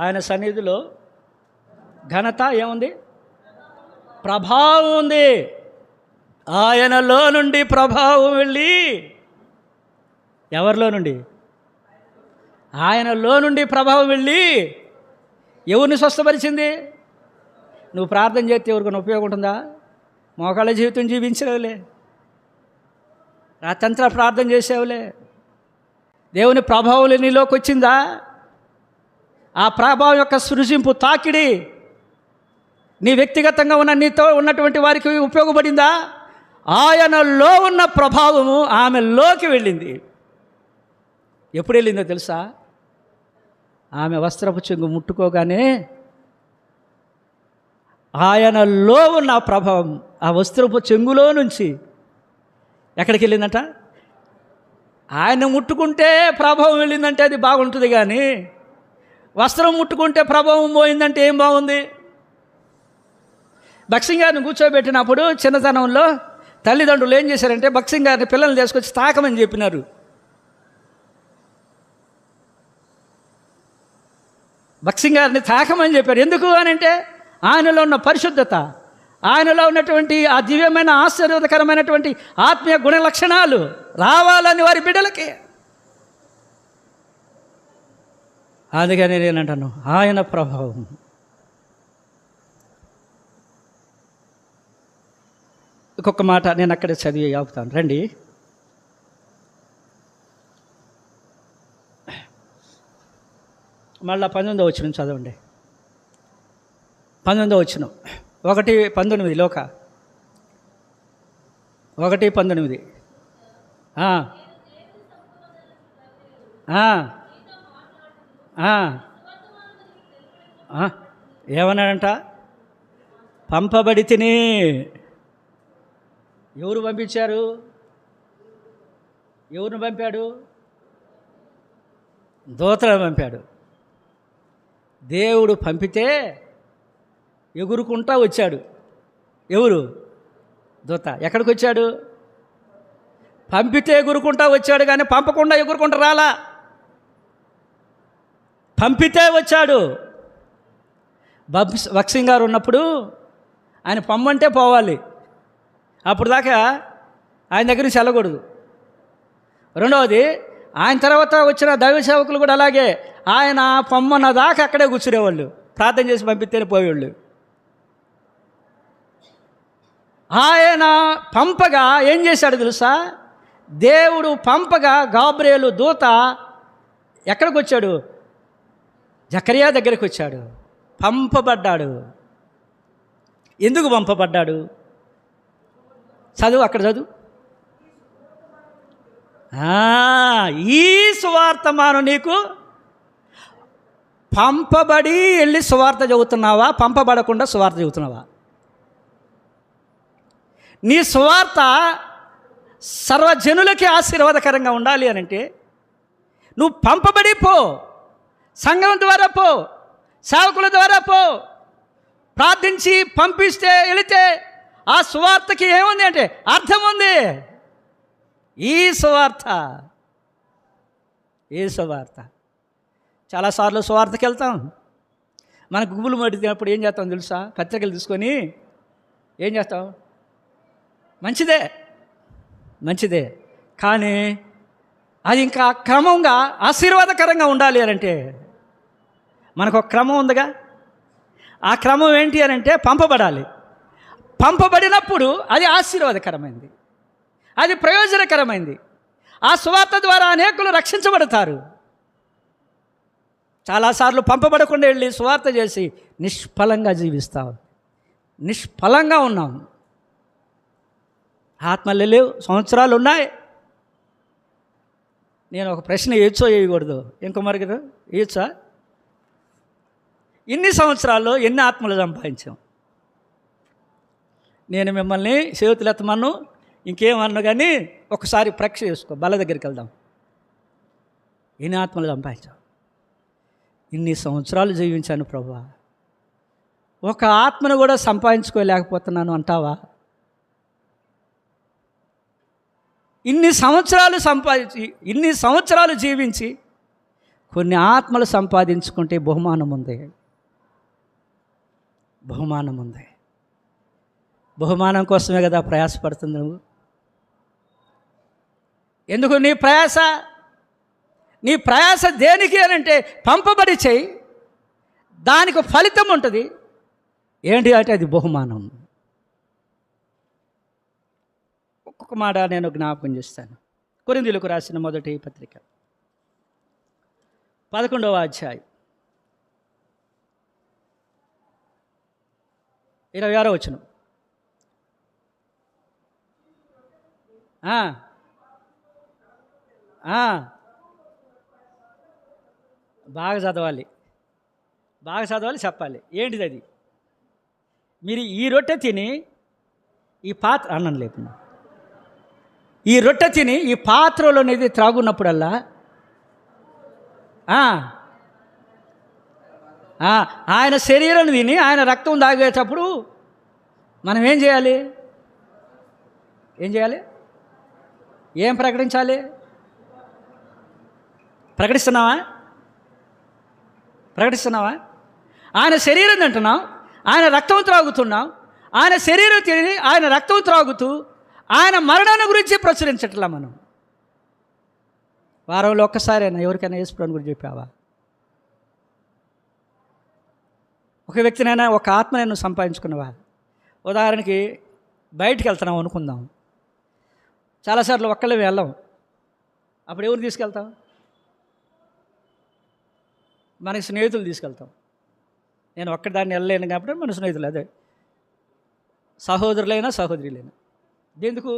ఆయన సన్నిధిలో ఘనత ఏముంది? ప్రభావం ఉంది. ఆయనలో నుండి ప్రభావం వెళ్ళి ఎవరిలో నుండి? ఆయనలో నుండి ప్రభావం వెళ్ళి ఎవరిని స్వస్థపరిచింది? నువ్వు ప్రార్థన చేస్తే ఎవరికైనా ఉపయోగం ఉంటుందా? మోకాళ్ళ జీవితం జీవించలేవులే, రాత్రంతా ప్రార్థన చేసేవులే. దేవుని ప్రభావం నీలోకి వచ్చిందా? ఆ ప్రభావం యొక్క సృజింపు తాకిడి నీ వ్యక్తిగతంగా ఉన్న నీతో ఉన్నటువంటి వారికి ఉపయోగపడిందా? ఆయనలో ఉన్న ప్రభావము ఆమెలోకి వెళ్ళింది. ఎప్పుడు వెళ్ళిందో తెలుసా? ఆమె వస్త్రపు చెంగు ముట్టుకోగానే ఆయనలో ఉన్న ప్రభావం ఆ వస్త్రపు చెంగులో నుంచి ఎక్కడికి వెళ్ళిందంట? ఆయన ముట్టుకుంటే ప్రభావం వెళ్ళిందంటే అది బాగుంటుంది, కానీ వస్త్రం ముట్టుకుంటే ప్రభావం పోయిందంటే ఏం బాగుంది? భక్సింగ్ గారిని కూర్చోబెట్టినప్పుడు చిన్నతనంలో తల్లిదండ్రులు ఏం చేశారంటే భక్సింగ్ గారిని పిల్లల్ని తీసుకొచ్చి తాకమని చెప్పినారు. భక్సింగ్ గారిని తాకమని చెప్పారు. ఎందుకు అని అంటే ఆయనలో ఉన్న పరిశుద్ధత, ఆయనలో ఉన్నటువంటి ఆ దివ్యమైన ఆశీర్వాదకరమైనటువంటి ఆత్మీయ గుణ లక్షణాలు రావాలని వారి బిడ్డలకి. అందుకని నేనంటాను ఆయన ప్రభావం. ఇంకొక మాట నేను అక్కడే చదివి ఆపుతాను, రండి. మళ్ళా 19వ వచనం చదవండి. 19వ వచనం 1:19 లోక 1:19 ఏమన్నాడంట? పంపబడి తిని. ఎవరు పంపించారు? ఎవరిని పంపాడు? దూతలను పంపాడు. దేవుడు పంపితే ఎగురుకుంటా వచ్చాడు. ఎవరు? దూత. ఎక్కడికి వచ్చాడు? పంపితే ఎగురుకుంటా వచ్చాడు, కానీ పంపకుండా ఎగురుకుంటా రాలా. పంపితే వచ్చాడు. భక్సింగ్ గారు ఉన్నప్పుడు ఆయన పంపంటే పోవాలి, అప్పుడు దాకా ఆయన దగ్గర నుంచి వెళ్ళకూడదు. రెండవది, ఆయన తర్వాత వచ్చిన దైవ సేవకులు కూడా అలాగే ఆయన పొమ్మన్న దాకా అక్కడే కూర్చునేవాళ్ళు, ప్రార్థన చేసి పంపిస్తేనే పోయేవాళ్ళు. ఆయన పంపగా ఏం చేశాడు తెలుసా? దేవుడు పంపగా గాబ్రియేలు దూత ఎక్కడికి వచ్చాడు? జకరియా దగ్గరికి వచ్చాడు. పంపబడ్డాడు. ఎందుకు పంపబడ్డాడు? చదువు, అక్కడ చదువు. ఈ సువార్తమాను నీకు పంపబడి వెళ్ళి సువార్త చదువుతున్నావా? పంపబడకుండా సువార్త చదువుతున్నావా? నీ సువార్త సర్వజనులకి ఆశీర్వాదకరంగా ఉండాలి అని అంటే నువ్వు పంపబడి పో, సంఘం ద్వారా పో, సేవకుల ద్వారా పో. ప్రార్థించి పంపిస్తే వెళితే ఆ సువార్తకి ఏముంది అంటే అర్థం ఉంది. ఈ సువార్త చాలాసార్లు సువార్తకి వెళ్తాం, మన గుబులు మడినప్పుడు ఏం చేస్తాం తెలుసా? పత్రికలు తీసుకొని ఏం చేస్తాం? మంచిదే, కానీ అది ఇంకా క్రమంగా ఆశీర్వాదకరంగా ఉండాలి అని అంటే మనకు ఒక క్రమం ఉందిగా. ఆ క్రమం ఏంటి అని అంటే పంపబడాలి. పంపబడినప్పుడు అది ఆశీర్వాదకరమైంది, అది ప్రయోజనకరమైంది. ఆ సువార్త ద్వారా అనేకులు రక్షించబడతారు. చాలాసార్లు పంపబడకుండా వెళ్ళి సువార్త చేసి నిష్ఫలంగా జీవిస్తాం, నిష్ఫలంగా ఉన్నాం. ఆత్మలు లేవు, సంవత్సరాలు ఉన్నాయి. నేను ఒక ప్రశ్న వేయచ్చో వేయకూడదు? ఇంకో మరిగదు వేయచ్చా? ఇన్ని సంవత్సరాల్లో ఎన్ని ఆత్మలు సంపాదించాం? నేను మిమ్మల్ని చేతులు ఎత్తమన్ను, ఇంకేమన్నా కానీ ఒకసారి పరీక్ష చేసుకో, బల దగ్గరికి వెళ్దాం. ఎన్ని ఆత్మలు సంపాదించాం? ఇన్ని సంవత్సరాలు జీవించాను ప్రభువా, ఒక ఆత్మను కూడా సంపాదించుకోలేకపోతున్నాను అంటావా? ఇన్ని సంవత్సరాలు జీవించి కొన్ని ఆత్మలు సంపాదించుకుంటే బహుమానం ఉంది. బహుమానం కోసమే కదా ప్రయాసపడుతుంది నువ్వు. ఎందుకు నీ ప్రయాస? నీ ప్రయాస దేనికి అని అంటే పంపబడి చేయి, దానికి ఫలితం ఉంటుంది. ఏంటి అంటే అది బహుమానం. ఒక్కొక్క మాట నేను జ్ఞాపకం చేస్తాను. కొరింథీయులకు రాసిన మొదటి పత్రిక 11వ అధ్యాయం 26వ వచనం. బాగా చదవాలి, చెప్పాలి. ఏంటిది అది? మీరు ఈ రొట్టె తిని ఈ పాత్ర అన్నం లేకుండా ఈ రొట్టె తిని ఈ పాత్రలోనేది త్రాగున్నప్పుడల్లా ఆయన శరీరం తిని ఆయన రక్తం తాగేటప్పుడు మనం ఏం చేయాలి? ఏం ప్రకటించాలి? ప్రకటిస్తున్నావా? ఆయన శరీరం తింటున్నాం, ఆయన రక్తం త్రాగుతున్నాం. ఆయన శరీరం తిని ఆయన రక్తం త్రాగుతూ ఆయన మరణాన్ని గురించి ప్రచురించట్లా మనం. వారంలో ఒక్కసారైనా ఎవరికైనా యేసుప్రభుని గురించి చెప్పావా? ఒక వ్యక్తినైనా, ఒక ఆత్మనైనా సంపాదించుకున్నావా? ఉదాహరణకి బయటికి వెళ్తున్నాం అనుకుందాం. చాలాసార్లు ఒక్కళ్ళే వెళ్ళాం. అప్పుడు ఎవరు తీసుకెళ్తాం? మనకి స్నేహితులు తీసుకెళ్తాం. నేను ఒక్కదాన్ని వెళ్ళలేను కాబట్టి మన స్నేహితులు, అదే సహోదరులైనా సహోదరులైనా. ఎందుకు?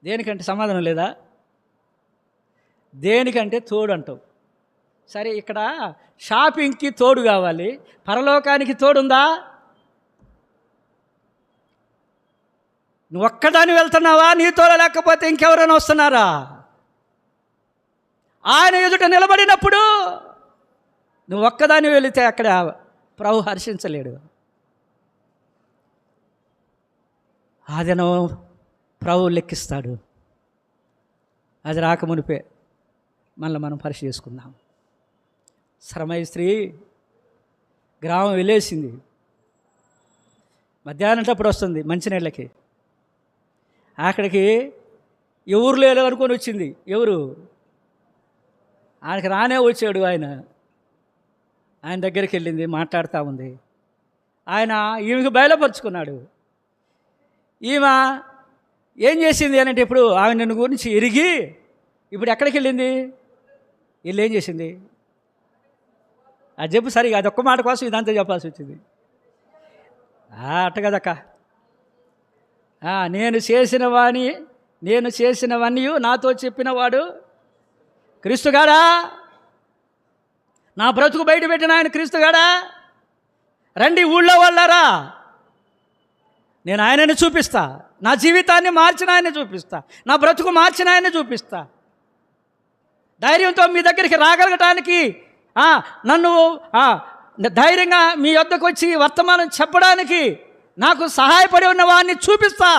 దేనికంటే సమాధానం లేదా? దేనికంటే తోడు అంటావు. సరే, ఇక్కడ షాపింగ్కి తోడు కావాలి, పరలోకానికి తోడుందా? నువ్వు ఒక్కదాన్ని వెళ్తున్నావా? నీతో లేకపోతే ఇంకెవరైనా వస్తున్నారా? ఆయన ఎదుట నిలబడినప్పుడు నువ్వు ఒక్కదాన్ని వెళితే అక్కడ ప్రభు హర్షించలేడు. అదనో ప్రభు లెక్కిస్తాడు. అది రాకమునిపే మళ్ళీ మనం పరీక్ష చేసుకుందాం. శ్రమయ్య స్త్రీ గ్రామం వెళ్ళేసింది. మధ్యాహ్నంటప్పుడు వస్తుంది మంచినీళ్ళకి. అక్కడికి ఎవరు లేరు అనుకొని వచ్చింది. ఎవరు? ఆయనకి రానే వచ్చాడు. ఆయన దగ్గరికి వెళ్ళింది, మాట్లాడుతూ ఉంది. ఆయన ఈమెకు బయలుపరుచుకున్నాడు. ఈమె ఏం చేసింది అని అంటే, ఇప్పుడు ఆమె నన్ను గురించి ఎరిగి ఇప్పుడు ఎక్కడికి వెళ్ళింది? వీళ్ళు ఏం చేసింది? అది చెప్పు సరిగా. అదొక్క మాట కోసం ఇదంతా చెప్పాల్సి వచ్చింది. అట్ట కదక్క. నేను చేసినవన్నీ నాతో చెప్పినవాడు క్రీస్తుగాడా, నా బ్రతుకు బయట పెట్టిన ఆయన క్రీస్తుగాడా, రండి ఊళ్ళో వాళ్ళారా, నేను ఆయనని చూపిస్తా, నా జీవితాన్ని మార్చిన ఆయన్ని చూపిస్తా, నా బ్రతుకు మార్చిన ఆయన్ని చూపిస్తా. ధైర్యంతో మీ దగ్గరికి రాగలగటానికి, నన్ను ధైర్యంగా మీ వద్దకు వచ్చి వర్తమానం చెప్పడానికి నాకు సహాయపడి ఉన్న వాడిని చూపిస్తా.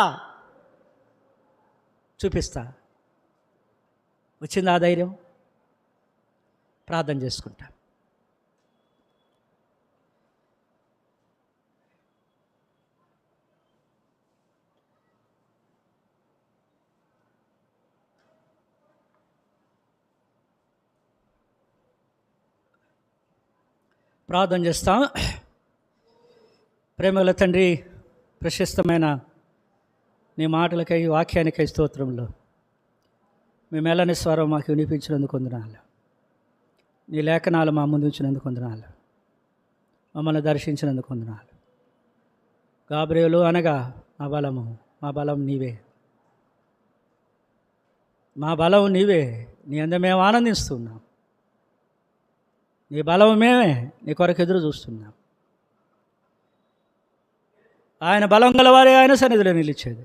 వచ్చింది ఆ ధైర్యం. ప్రార్థన చేసుకుంటా. ప్రార్థన చేస్తాం. ప్రేమగల తండ్రి, ప్రశస్తమైన నీ మాటలకై, వాక్యానికై స్తోత్రంలో మీ మెల్లని స్వరం మాకు వినిపించినందుకు వందనాలు. నీ లేఖనాలు మా ముందు ఉంచినందుకు వందనాలు. మమ్మల్ని దర్శించినందుకు వందనాలు. గాబ్రియేలు అనగా మా బలం నీవే. మా బలం నీవే. నీ అందు మేము ఆనందిస్తున్నాం. నీ బలం మేమే నీ కొరకు ఎదురు చూస్తున్నాం. ఆయన బలం గలవారే ఆయన సన్నిధిలో నిలిచేది.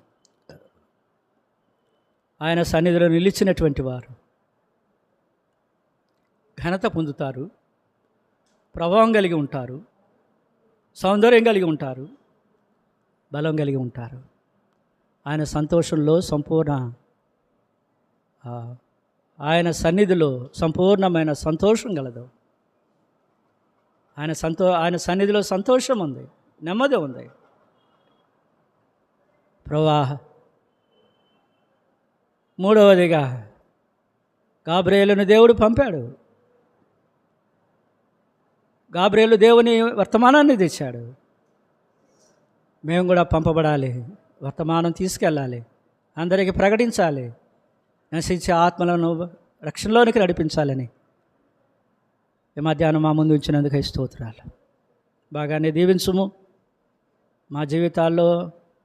ఆయన సన్నిధిలో నిలిచినటువంటి వారు ఘనత పొందుతారు, ప్రభావం కలిగి ఉంటారు, సౌందర్యం కలిగి ఉంటారు, బలం కలిగి ఉంటారు. ఆయన సంతోషంలో ఆయన సన్నిధిలో సంపూర్ణమైన సంతోషం కలదు. ఆయన సన్నిధిలో సంతోషం ఉంది, నెమ్మది ఉంది. ప్రభువా, మూడవదిగా గాబ్రియేలును దేవుడు పంపాడు. గాబ్రియేలు దేవుని వర్తమానాన్ని తెచ్చాడు. మేము కూడా పంపబడాలి, వర్తమానం తీసుకెళ్ళాలి, అందరికీ ప్రకటించాలి, నశించే ఆత్మలను రక్షణలోనికి నడిపించాలని ఈ మధ్యాహ్నం మా ముందు ఉంచినందుకు స్తోత్రాలు. బాగానే దీవించుము. మా జీవితాల్లో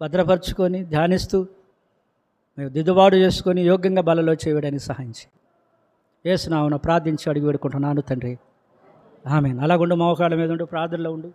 భద్రపరుచుకొని ధ్యానిస్తూ మేము దిద్దుబాటు చేసుకొని యోగ్యంగా బలలో చేయడానికి సహాయం చేయి. యేసు నామమున ప్రార్థించి అడిగి వేడుకుంటున్నాను తండ్రి, ఆమేన్. అలాగుండు, మోకాళ్ళ మీద ఉండు, ప్రార్థనలో ఉండు.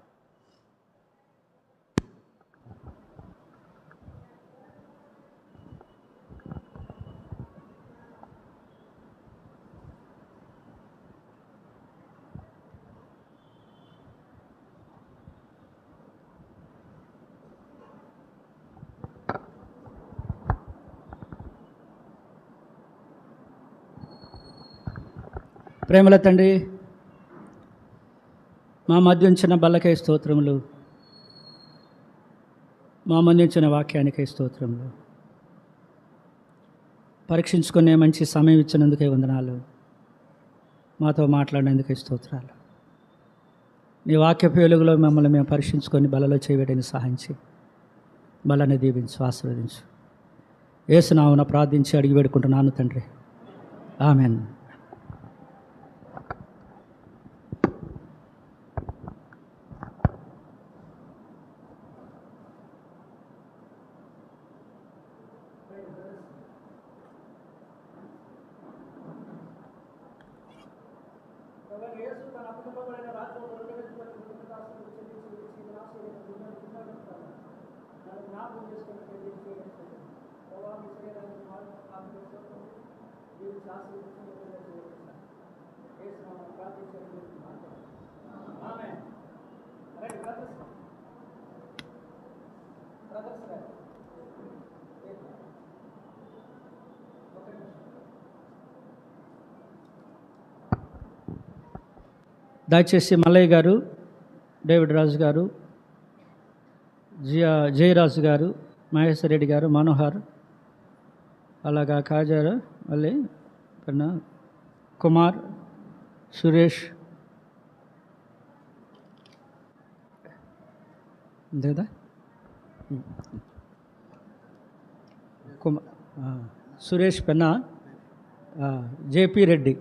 ప్రేమల తండ్రి, మా మధ్య ఉంచిన బల్లకై స్తోత్రములు, మా మధ్య ఉంచిన వాక్యానికై స్తోత్రములు. పరీక్షించుకునే మంచి సమయం ఇచ్చినందుకే వందనాలు. మాతో మాట్లాడినందుకే స్తోత్రాలు. నీ వాక్యపు వెలుగులో మమ్మల్ని మేము పరీక్షించుకొని బలలో చేయడానికి సహాయం చేయి. బలాన్ని దీవించు, ఆశీర్వదించు. యేసు నామమున ప్రార్థించి అడిగి వేడుకుంటున్నాను తండ్రి, ఆమేన్. దయచేసి మల్లయ్య గారు, డేవిడ్ రాజు గారు, జయరాజు గారు, మహేశ్వర్ రెడ్డి గారు, మనోహర్, అలాగా కాజారు, మళ్ళీ కుమార్, సురేష్, అంతే కదా, సురేష్ పెన్నా, జేపీ రెడ్డి.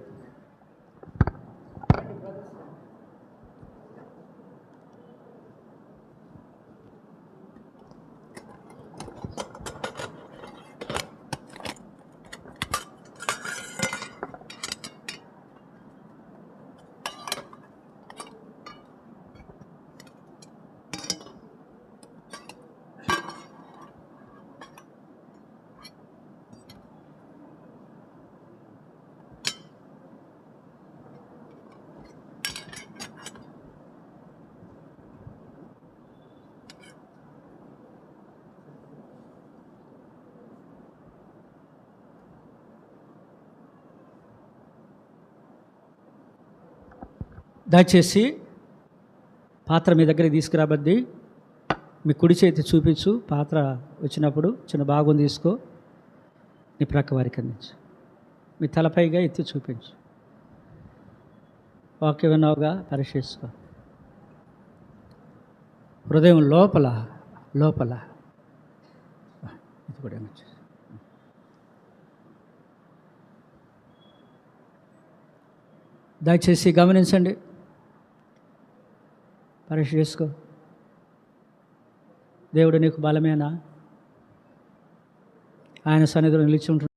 దయచేసి పాత్ర మీ దగ్గరికి తీసుకురాబద్ది. మీ కుడి చేతి చూపించు. పాత్ర వచ్చినప్పుడు చిన్న భాగం తీసుకో, నీ ప్రక్క వారికి అందించు. మీ తలపైగా ఎత్తి చూపించు. వాక్యం విన్నావుగా, పరీక్షించుకో. హృదయం లోపల లోపల ఇది కూడా దయచేసి గమనించండి, పరీక్ష చేసుకో. దేవుడు నీకు బలమేనా? ఆయన సన్నిధిలో నిలిచి ఉంటున్నాడు.